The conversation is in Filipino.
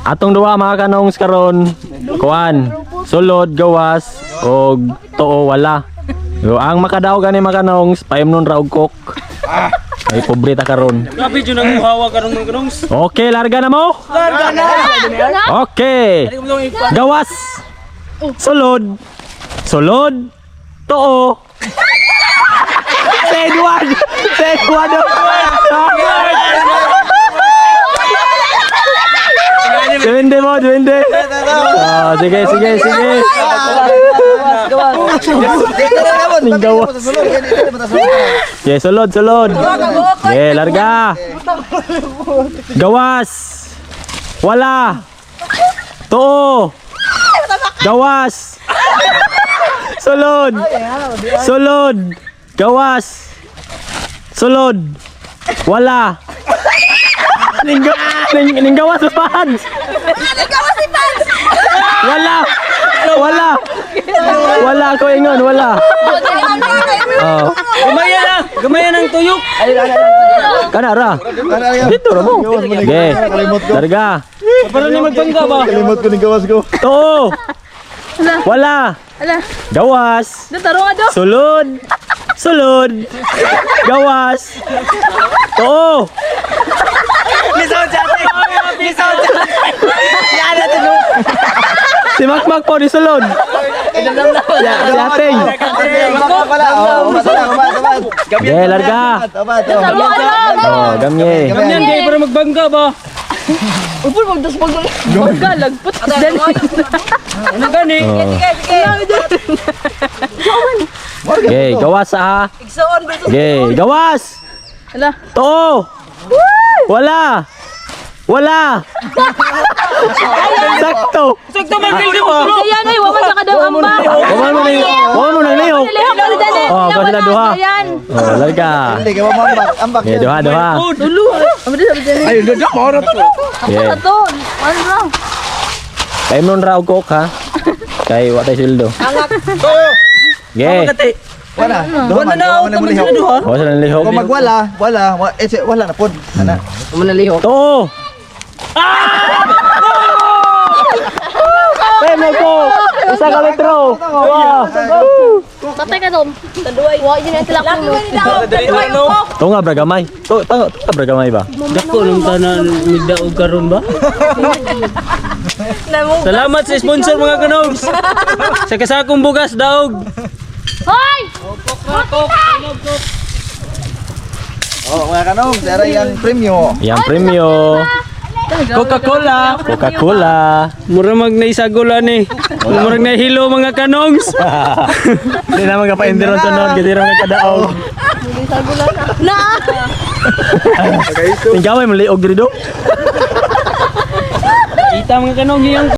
Atong duha mga kanongs karon, kuan, sulod, gawas, og tuo wala. Yo ang makadaog gani mga kanongs, paimnon ra og cook. Ay pobre ta karon. Grabe jud nang hawa karon mga kanongs. Okay, larga na mo? Larga na. Okay. Gawas. Sulod. Sulod. Tuo. Seguan. Seguan. Duwende mo, duwende. Ah, sige, sige, sige. Ning gawas. Okay, sulod, sulod. Okay, larga. Gawas. Wala. Tuo. Gawas. Sulod. Sulod. Gawas. Sulod. Wala. Ning gawas sa Pans. Wala. Wala. Wala ko ingon, wala. Oh. Gamaya ng tuyok. Kana ra. Dito ra mo. Okay. Larga. Para ni magbangga ba? Kalimot ko ni gawas ko. Tuo. Wala. Gawas. Sulod. Sulod. Gawas. Tuo. Si Makmak po di sulod. Si Ating. Okay, larga. Oh, gamye. Ganyan kay para magbangga ba? Ano gani? Okay, gawas ha. Okay, gawas. To. Wala. Wala. Sakto. Sakto man bildo mo. Waman mo nang lihok. Oh, kasi na duha. Oh, larga. Hindi, gawa mo ambak. Okay, duha, duha. Ay, dadak mo oras ko. Okay. Kay mon ra og cook ha. Kay wa tay sildo. Okay. Wala. Wala na ako naman sila duha. Wa sa nang lihok. Kung magwala, wala na pod. Ana. To. Pemo ko. Isa ka litro. Wow. Patay ka doon. Taduay. Wa yun ang tilak mo. To nga bragamay. To bragamay ba? Dako nung tanan nigdaog karon ba? Salamat sa sponsor mga kanongs. Sa kasakong bugas daog. Hoy! Oh, mga kanong, dara yang premyo. Yang premio. Coca-Cola. Coca-Cola. Mura mag naisagula ni. Mura nahilo mga kanongs. Hindi naman ka pa-endiron sunod. Kasi rin ka kadaog. Na! Tingaway mo liog dito. Kita mga kanong yung